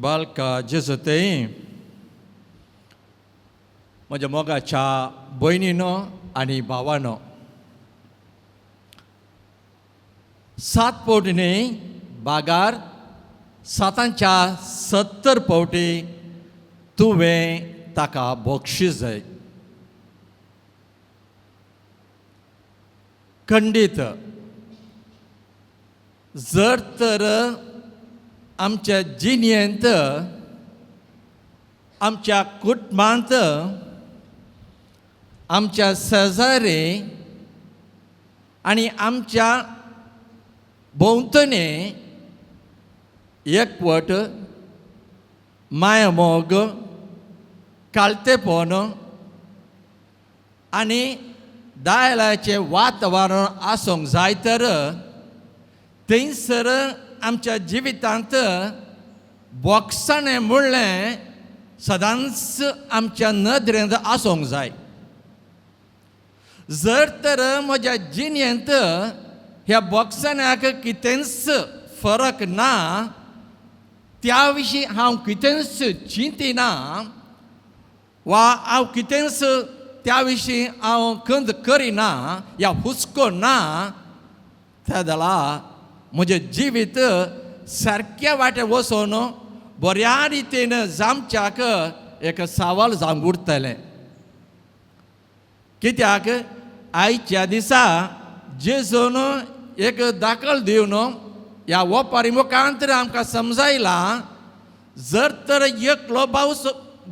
बालका जेजते म्हज्या मोगाच्या भयणीनो आनी भावानो, 7 फावटींनी बागार 7च्या 70 फावटी तुवें ताका बक्षीस जाय. खंडीत जर तर आमच्या जिणेंत, आमच्या कुटुंबांत, आमच्या शेजारी आनी आमच्या भोंवतणी एकवट मायमोग, काळतेपण आनी दायलाचें वातावरण आसूंक जाय तर थंयसर आमच्या जिवितांत बोगसाणें म्हणलें सदांच आमच्या नदरेंत आसूंक जाय. जर तर म्हज्या जिणेंत ह्या बोगसाण्याक कितेंच फरक ना, त्या विशीं हांव कितेंच चिंतिना वा हांव कितेंच त्या विशीं हांव खंत करिना या हुस्को ना, त्या जाल्यार म्हजें जिवीत सारक्या वाटेन वचून बऱ्या रितीन जमच्याक एक सवाल जावन उरतलें. कित्याक आयच्या दिसा जेजून एक दाखल दिवन ह्या ओपारी मुखांतर आमकां समजायलां, जर तर एकलो भाव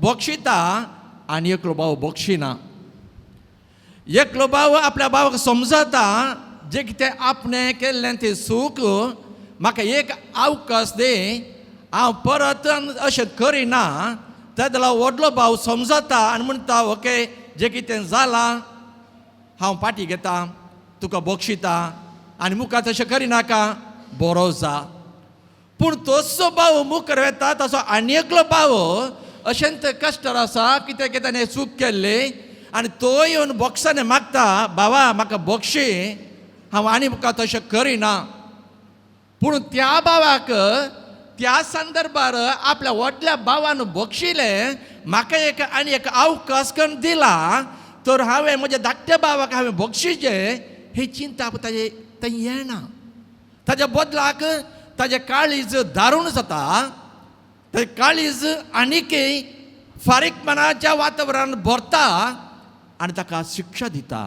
बक्षिता आनी एकलो भाव बक्षिना. एकलो भाव आपल्या भावाक समजता जें कितें आपणें केल्लें तें सूख म्हाका एक अवकाश दे, हांव परत अशें करिना. त्या जाल्यार व्हडलो भाव समजता आनी म्हणटा, ओके जें कितें जालां हांव फाटीं घेता, तुका बक्षिता आनी मुखार तशें करिनाका, बरो जा. पूण तोचो भाव मुखार येता तसो आनी एकलो भाव अशेंत कश्टार आसा, कितें कितें ताणें चूक केल्ली आनी तो येवन बक्षाने मागता, बाबा म्हाका बक्षी, हांव आनी मुखार तशें करिना. पूण त्या भावाक त्या संदर्भार आपल्या व्हडल्या भावान बक्षिलें, म्हाका एक आनी एक अवकाश करून दिला, तर हांवें म्हज्या धाकट्या भावाक हांवें बक्षिचें ही चिंता ताजे थंय येना. ताच्या बदलाक ताजें काळीज दारूण जाता, तें काळीज आनीकय फारीकपणाच्या वातावरणांत भरता आनी ताका शिक्षा दिता.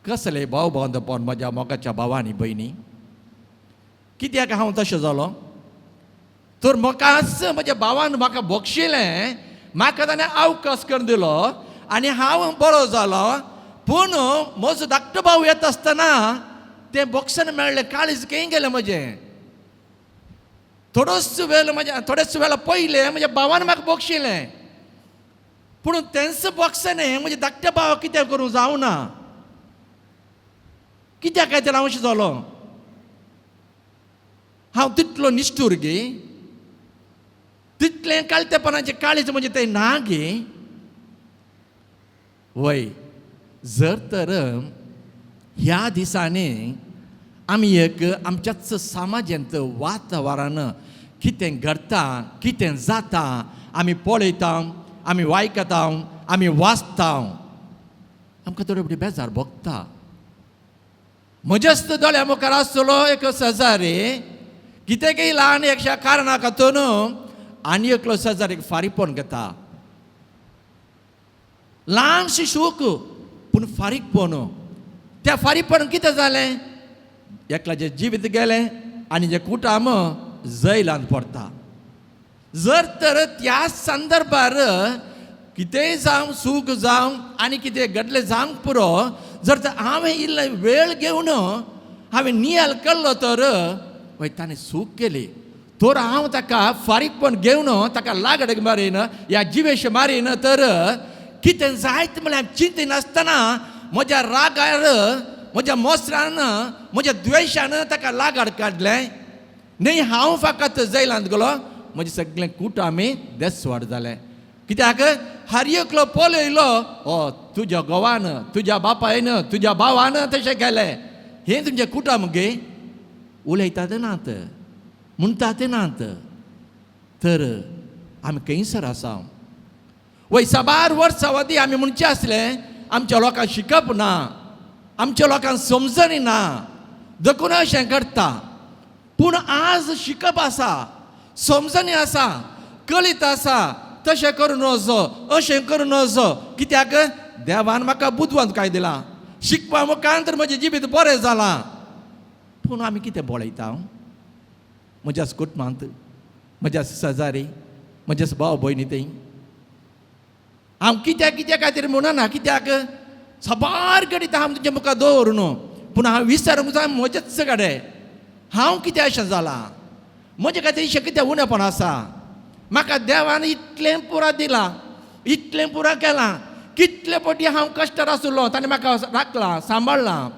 कसलें भाव बांदपण म्हज्या मोगाच्या भावांनी भयणी. कित्याक हांव तशें जालो? तर म्हाकाच म्हज्या भावान म्हाका बक्षिलें, म्हाका ताणें अवकाश करून दिलो आनी हांव बरो जालो. पूण म्हजो धाकटो भाव येत आसतना तें बक्षण मेळ्ळें, काळीज खंय गेलें म्हजें. थोडेच वेळ पयलें म्हज्या भावान म्हाका बक्षिलें, पूण तेंच बक्षणें म्हज्या धाकट्या भावाक कित्याक करूंक जावना? कित्याक काय तर हांव अशें जालो? हांव तितलो निश्ठूर गे, तितलें काळतेपणाचें काळीज म्हणजे तें ना गे. वय, जर तर ह्या दिसांनी आमी एक आमच्याच समाजांत वातावरण कितें घडटा, कितें जाता आमी पळयता, आमी वायकता, आमी वाचता, आमकां थोडे बडी बेजार भोगता. म्हज्याच दोळ्या मुखार आसलो एक शेजारी, कितेंय ल्हान एकशा कारणाक हातून आनी एकलो शेजारीक फारीकपण घेता. ल्हानशी सूख पूण फारीकपण. त्या फारीकपण कितें जालें? एकल्याचें जिवीत गेलें आनी जें कुटुंब जैलांत पडटा. जर तर त्या संदर्भार कितेंय जावं, सूख जावं आनी कितें घडलें जावंक पुरो, जर तर हांवें इल्लो वेळ घेवन हांवें नियाल केल्लो तर वय ताणें सूख केली, तर हांव ताका फारीकपण घेवन ताका लागड मारीन, ह्या जिवेश मारीन, तर कितें जायत म्हळ्यार चिंतिनासतना म्हज्या रागार, म्हज्या मोसरान, म्हज्या द्वेशान ताका लागाड काडलें. न्ही हांव फकत जैलांत गेलो, म्हजें सगळें कुटुंबी देसवाड जालें. कित्याक हर एकलो पळयलो, तुज्या घोवान, तुज्या बापायन, तुज्या भावान तशें केलें, हें तुमचें कुटुंब गे. उलयतात नात, म्हणटा ते नात तर आमी खंयसर आसा वय साबार वर्सां वदी आमी म्हणचे आसले आमच्या लोकांक शिकप ना आमच्या लोकांक समजणी ना देखून अशें करता पूण आज शिकप आसा समजणी आसा कळीत आसा तशें करून वचो अशें करून वचो कित्याक देवान म्हाका बुद्वंत काय दिला शिकपा मुखांतर म्हजें जिवीत बरें जालां पूण आमी कितें बोळयता म्हज्या कुटुंबांत म्हज्या शेजारी म्हजे भाव भयणी थंय हांव कित्याक खातीर म्हणना कित्याक साबार घडीत हांव तुज्या मुखार दवरून पूण हांव विचारूंक जाय म्हजेच कडेन हांव कितें अशें जालां म्हजे खातीर इशें कितें उणेपण आसा म्हाका देवान इतलें पुरो दिलां इतलें पुरो केलां कितले फावटी हांव कश्टार आसलो ताणें म्हाका राखलां सांबाळ्ळां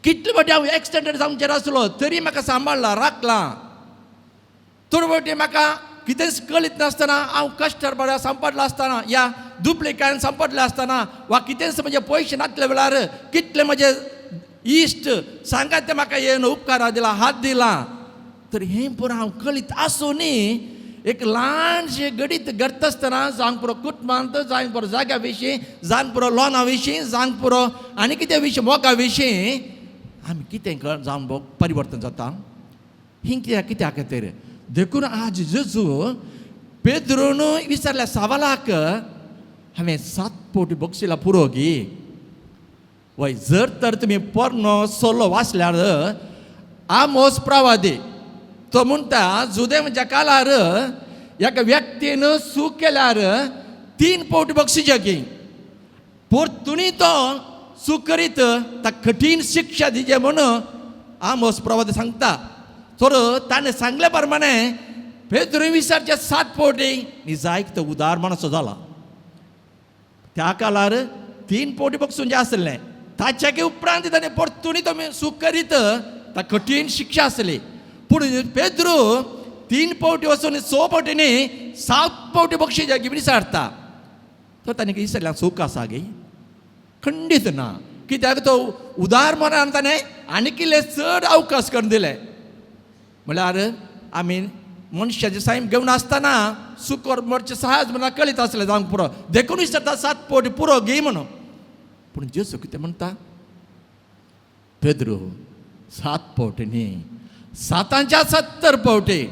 कितले फावटी हांव एक्सिडेंट जावचेर आसलो तरी म्हाका सांबाळ्ळां राखलां थोडे फावटी म्हाका कितेंच कळीत नासतना हांव कश्टार बऱ्या सांपडलो आसतना या दुबळेकायेन सांपडलें आसतना वा कितेंच म्हजे पयशे नासले वेळार कितले म्हजे इश्ट सांगात ते म्हाका येवन उपकार दिला हात दिला तर हें पुरो हांव कळीत आसूनय एक ल्हानशे घडीत घडटा आसतना जावंक पुरो कुटुंबांत जावंक पुरो जाग्या विशीं जावंक पुरो लोना विशीं जावंक पुरो आनी कितें विशीं मोगा विशीं आमी कितें जावन परिवर्तन जाता हिंग कित्याक खातीर देखून आज जेजू पेद्रोन विचारल्या सवालाक हांवें 7 फावटी बक्षिलां पुरो गी वय जर तर तुमी पोरनो सोलो वाचल्यार आमोस प्रवादी तो म्हणटा जुदेवाच्या काळार एका व्यक्तीन सूख केल्यार 3 फावटी बक्षिसां घे परतुनी तो सूख करीत ताका कठीण शिक्षा दिजे म्हणून आमोस प्रवादी सांगता तर ताणें सांगले प्रमाणे पेद्रो विचारचे 7 फावटी निजायक तो उदार माणसो जाला त्या काळार 3 फावटी बक्षून जे आसलें ताच्या उपरांत ताणें परतुनी तो सूख करीत ताका कठीण शिक्षा आसली पूण पेद्रो 3 फावटी वचून 6 फावटींनी 7 फावटी बक्षीस घे विचारता तो ताणें विचारल्यार सूख आसा गे खंडीत ना कित्याक तो उदार मनान ताणें आनी किल्ले चड अवकाश करून दिले म्हळ्यार आमी मनशाचे सायम घेवन आसतना सुकोर मोडचे सहज म्हणून कळीत आसलें जावंक पुरो देखून विचारता 7 फावटी पुरो घे म्हणून पूण जेजू कितें म्हणटा पेद्रो 7 फावटी न्ही 7च्या 70 फावटी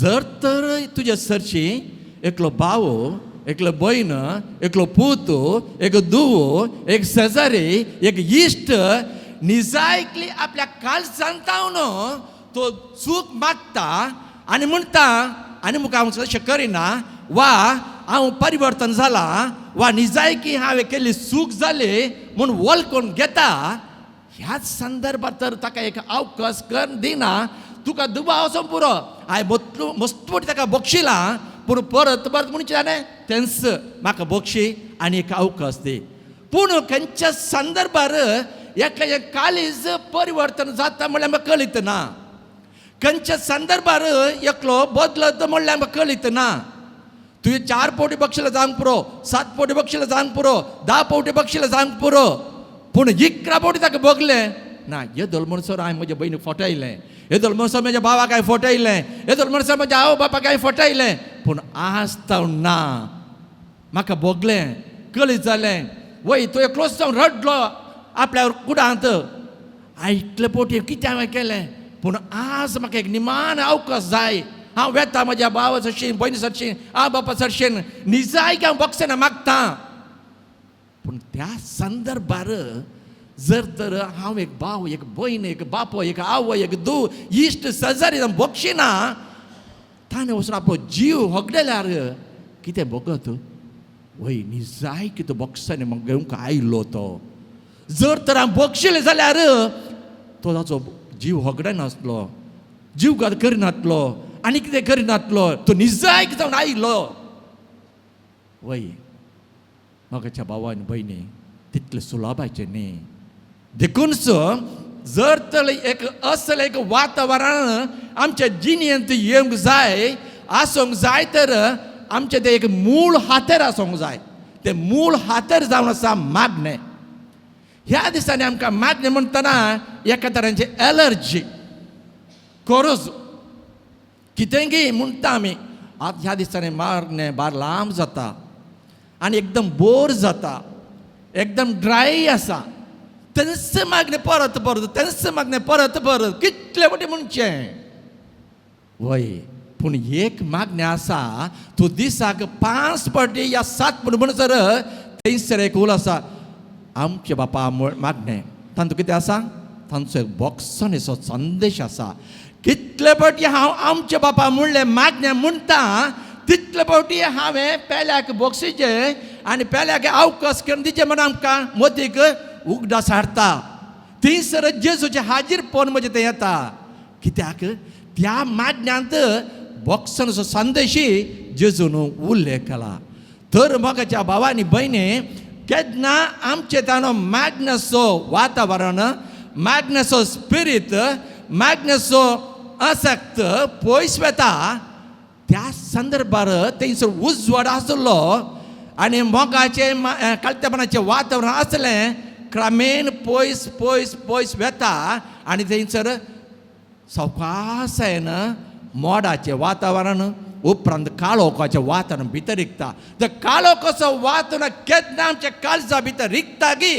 जर तर तुजे सरची एकलो भाव एकलो भयण एकलो पूत एक धुवो एक शेजारी एक इश्ट निजायकली आपल्या काळजांतावन तो सूख मागता आनी म्हणटा आनी मुखार हांव तशें करिना वा हांव परिवर्तन जाला वा निजायकी हांवें केल्ली सूख जाली म्हूण वळखून घेता ह्याच संदर्भात तर ताका एक अवकाश कर दिना तुका दुबाव वचोन पुरो हांवें मस्त फावटी ताका बक्षिलां पूण परत म्हणचे जालें तेंच म्हाका बक्षी आनी एक अवकाश दी पूण खंयच्या संदर्भार एका काळीज परिवर्तन जाता म्हणल्यार म्हाका कळीत ना खंयच्या संदर्भार एकलो बदलत म्हणल्यार म्हाका कळीत ना तुवें 4 फावटी बक्षिलां जावंक पुरो 7 फावटी बक्षिलां जावंक पुरो 10 फावटी बक्षिलां जावंक पुरो पूण 11 फावटी ताका बगलें ना येदोल म्हणसर हांवें म्हज्या भयणीक फटयलें येदोल म्हणसर म्हज्या भावाक हांवें फटयलें येदोल म्हणसर म्हज्या आवय बापायक हांवें फटयलें पूण आज तो ना म्हाका बगलें कळीत जालें वय तो एकलोच जावन रडलो आपल्या कुडांत हांवें इतले फावटी कितें हांवें केलें पूण आज म्हाका एक निमान अवकाश जाय हांव वेता म्हज्या भावा सरशीन भयणी सरशीन आवय बापा सरशीन निजायक हांव बक्षिलां मागता पूण त्या संदर्भार जर तर हांव एक भाव एक भयण एक बापो एक आवय एक धूव इश्ट शेजारी बक्षिना ताणें वचून आपलो जीव होगडल्यार कितें बगत वय निजायक तो बक्षांनी म्हाका घेवंक आयलो तो जर तर हांव बक्षिलें जाल्यार तो ताचो जीव होगडनासलो जीव घात करिनासलो आनी कितें करिनासलो तो निजायक जावन आयलो वय म्हाकाच्या भावान भयणी तितलें सुलभाचें न्ही देखूनच जर तर एक असलें एक वातावरण आमच्या जिणेंत येवंक जाय आसूंक जाय तर आमचें तें एक मूळ हातेर आसूंक जाय तें मूळ हातेर जावन आसा मागणें ह्या दिसांनी आमकां मागणें म्हणटना एका तरांची एलर्जी कोरोज कितेंय म्हणटा आमी आतां ह्या दिसांनी मागणें बार लांब जाता आनी एकदम बोर जाता, एकदम ड्राय आसा. तेंच मागणें परत परत, तेंच मागणें परत परत, कितले फावटी म्हणचें. वय पूण एक मागणें आसा, तूं दिसाक 5 फावटी या 7 फावटी म्हणसर थंयसर एक उलो आसा, आमचे बापा मागणें. तातूंत कितें आसा, तांचो एक बोक्सांनीचो संदेश आसा. कितले फावटी हांव आमचे बापा म्हणलें मागणें म्हणटा, तितले फावटी हांवें पेल्याक बॉक्सीचे आनी पेल्याक अवकाश करून दिचे म्हण आमकां मोतीक उगडास हाडटा. थंयसर जेजूचे हाजीरपण म्हजें तें येता. कित्याक त्या मागण्यांत बॉक्सांचो संदेशी जेजून उल्लेख केला. तर मोगाच्या भावांनी भयणी, केन्ना आमचे ताणो मागण्याचो वातावरण, मागण्याचो स्पिरीट, मागण्याचो आसक्त पयस वता, त्या संदर्भार थंयसर उजवाड आसलो आनी मोगाचें कळतेपणाचें वातावरण आसलें, क्रमेण पयस पयस पयस वता आनी थंयसर सावकासायेन मोडाचें वातावरण, उपरांत काळोखाचें वातावरण भितर रिगता. तर काळोखाचो वातावरण केन्ना आमच्या काळजा भितर रिगता गी,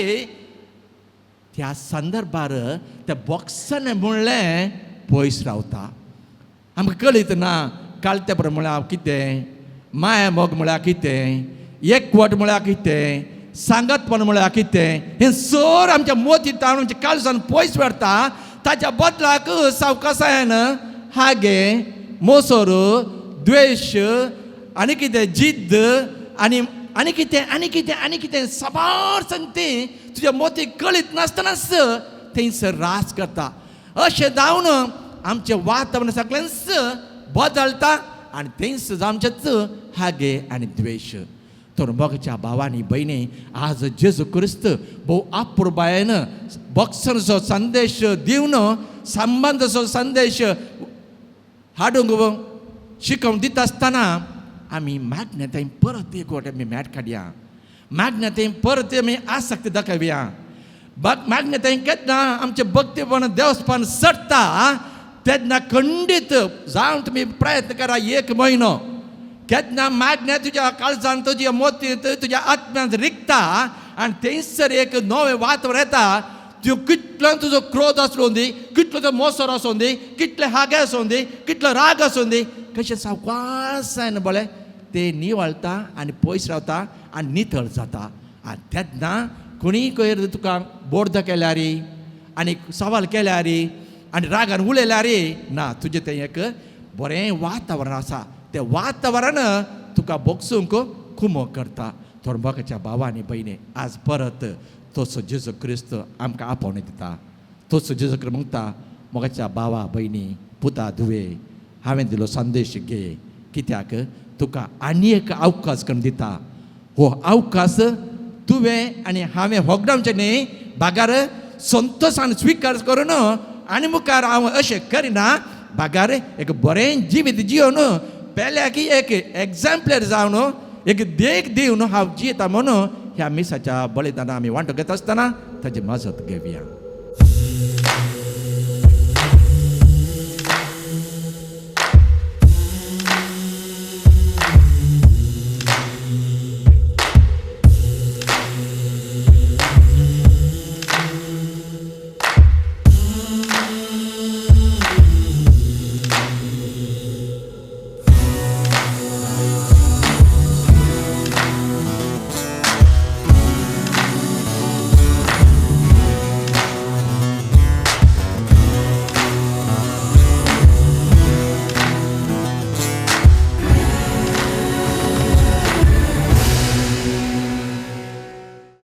त्या संदर्भार त्या बॉक्सान म्हणलें पयस रावता. आमकां कळीत ना काळतेपण म्हळ्यार कितें, माया मोग म्हळ्यार कितें, एकवट म्हळ्यार कितें, सांगतपण म्हळ्यार कितें. हें सर आमच्या मोती ताणून आमच्या काळजान पयस व्हरता. ताच्या बदलाक सावकासायेन हागे, मोसोर, द्वेश आनी कितें, जिद्द आनी कितें आनी कितें आनी कितें सबार सांगती तुज्या मोतीक कळीत नासतनाच थंयसर रास करता. अशें जावन आमचें वातावरण सगळ्यांच बदलता आनी थंयसर आमचेच हागे आनी द्वेश. तर मोगाच्या भावांनी भयणी, आज जेजू क्रिस्त भोव अपुर्बायेन बॉक्सांचो संदेश दिवन, संबंदाचो संदेश हाडूंक शिकोवन दिता आसतना आमी मागण्या थंय परत एक वाट आमी मॅट काडया. मागण्या थंय परत आमी आसक्त दाखयया. मागण्या थंय केन्ना आमचें भक्तीपण देवस्पण सडटा, तेन्ना खंडीत जावन तुमी प्रयत्न करा 1 म्हयनो. केन्ना मागण्या तुज्या काळजांत, तुज्या मोतींत, तुज्या आत्म्यांत रिगता आनी थंयसर एक नवें वातावरण येता. तूं कितलो तुजो क्रोध आसलो दी, कितलो तो मोसोर आसूं दी, कितले हागे आसूं दी, कितलो राग आसूं दी, कशें सावकासायन बोले ते निवळटा आनी पयस रावता आनी नितळ जाता. आनी तेन्ना कोणीय कोयर तुका बोर्द केल्यार आनी सवाल केल्यार आनी रागान उलयल्यार ना, तुजें तें एक बरें वातावरण आसा. तें वातावरण तुका बोगसूंक कुमो करता. थोडंबाकाच्या भावांनी भयणी, आज परत तोच जेजू क्रिस्त आमकां आपोवणें दिता. तोच जेजू क्रिस्त म्हणटा, मोगाच्या भावा भयणी, पुता धुवे, हांवें दिलो संदेश घे, कित्याक तुका आनी एक अवकाश करून दिता. हो अवकाश तुवें आनी हांवें होगडावचें न्ही, भागार संतोशान स्विकार करून आनी मुखार हांव अशें करिना, भागार एक बरें जिवीत जिवन पेल्याक एक एग्जाम्पलर जावन एक देख दिवन हांव जियेता म्हणून ह्या मिसाच्या बलिदानां आमी वांटो घेता आसतना ताची मजत घेवया.